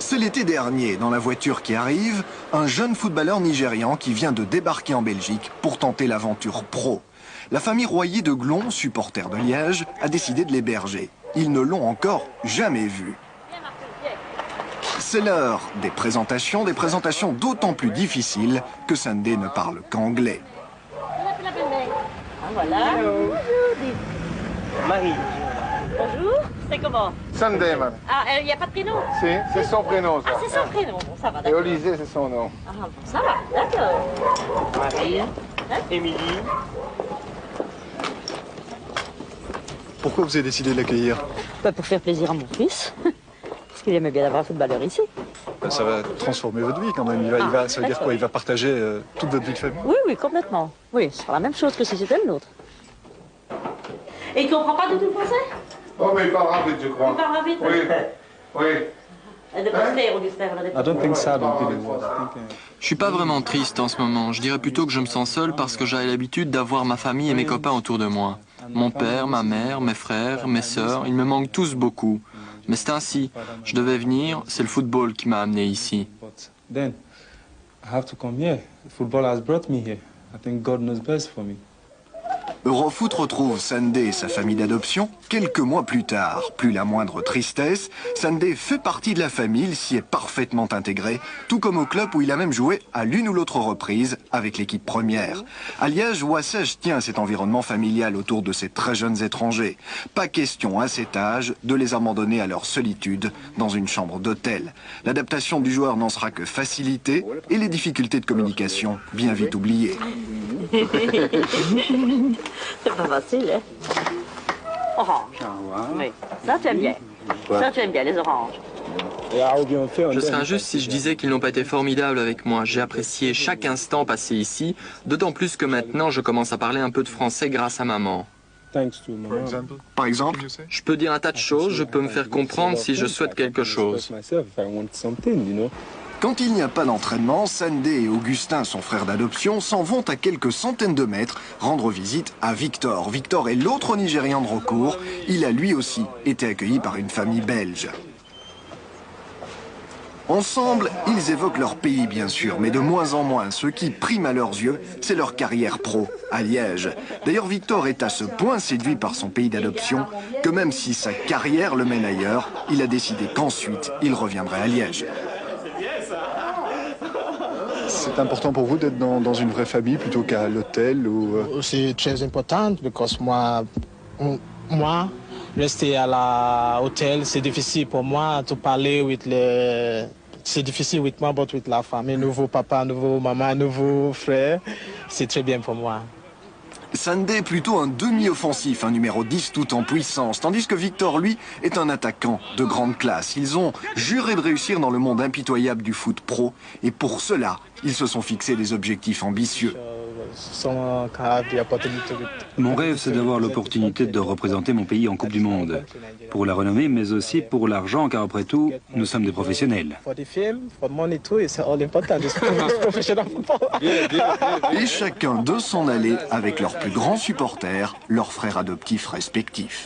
C'est l'été dernier, dans la voiture qui arrive, un jeune footballeur nigérian qui vient de débarquer en Belgique pour tenter l'aventure pro. La famille Royer de Glon, supporter de Liège, a décidé de l'héberger. Ils ne l'ont encore jamais vu. C'est l'heure des présentations d'autant plus difficiles que Sunday ne parle qu'anglais. Voilà. Marie. Bonjour, c'est comment? Sunday, man. Ah, il n'y a pas de prénom? Si, c'est son prénom, ça. Ah, c'est son prénom, bon, ça va, Et d'accord. Olysée, c'est son nom. Ah, bon, ça va, d'accord. Marie, Émilie. Pourquoi vous avez décidé de l'accueillir? Pour faire plaisir à mon fils, parce qu'il aimait bien avoir un footballeur ici. Ça va transformer votre vie quand même. Ça veut dire quoi? Il va partager toute votre vie de famille? Oui, oui, complètement. Oui, c'est pas la même chose que si c'était le nôtre. Et il ne comprend pas du tout le français? Oh, mais il parlera vite, je crois. Il parlera vite? Oui, oui. Je suis pas vraiment triste en ce moment. Je dirais plutôt que je me sens seul parce que j'ai l'habitude d'avoir ma famille et mes copains autour de moi. Mon père, ma mère, mes frères, mes sœurs, ils me manquent tous beaucoup. Mais c'est ainsi. Je devais venir, c'est le football qui m'a amené ici. Then I have to come here. Football has brought me here. I think God knows best for me. Eurofoot retrouve Sunday et sa famille d'adoption quelques mois plus tard. Plus la moindre tristesse, Sunday fait partie de la famille, il s'y est parfaitement intégré, tout comme au club où il a même joué à l'une ou l'autre reprise avec l'équipe première. À Liège, Wassège tient à cet environnement familial autour de ces très jeunes étrangers. Pas question à cet âge de les abandonner à leur solitude dans une chambre d'hôtel. L'adaptation du joueur n'en sera que facilitée et les difficultés de communication bien vite oubliées. C'est pas facile, hein? Orange. Oui. Ça, tu aimes bien. Ça, tu aimes bien, les oranges. Je serais injuste si je disais qu'ils n'ont pas été formidables avec moi. J'ai apprécié chaque instant passé ici, d'autant plus que maintenant je commence à parler un peu de français grâce à maman. Par exemple, Je peux dire un tas de choses, je peux me faire comprendre si je souhaite quelque chose. quand il n'y a pas d'entraînement, Sunday et Augustin, son frère d'adoption, s'en vont à quelques centaines de mètres rendre visite à Victor. Victor est l'autre Nigérian de recours. Il a lui aussi été accueilli par une famille belge. Ensemble, ils évoquent leur pays bien sûr, mais de moins en moins. Ce qui prime à leurs yeux, c'est leur carrière pro à Liège. D'ailleurs, Victor est à ce point séduit par son pays d'adoption que même si sa carrière le mène ailleurs, il a décidé qu'ensuite, il reviendrait à Liège. C'est important pour vous d'être dans une vraie famille plutôt qu'à l'hôtel ou... C'est très important parce que moi, rester à l'hôtel, c'est difficile pour moi de parler avec les... C'est difficile avec moi, mais avec la famille, nouveau papa, nouveau maman, nouveau frère, c'est très bien pour moi. Sunday est plutôt un demi-offensif, un numéro 10 tout en puissance, tandis que Victor, lui, est un attaquant de grande classe. Ils ont juré de réussir dans le monde impitoyable du foot pro, et pour cela, ils se sont fixés des objectifs ambitieux. Mon rêve, c'est d'avoir l'opportunité de représenter mon pays en Coupe du Monde. Pour la renommée, mais aussi pour l'argent, car après tout, nous sommes des professionnels. Et chacun de s'en aller avec leurs plus grands supporters, leurs frères adoptifs respectifs.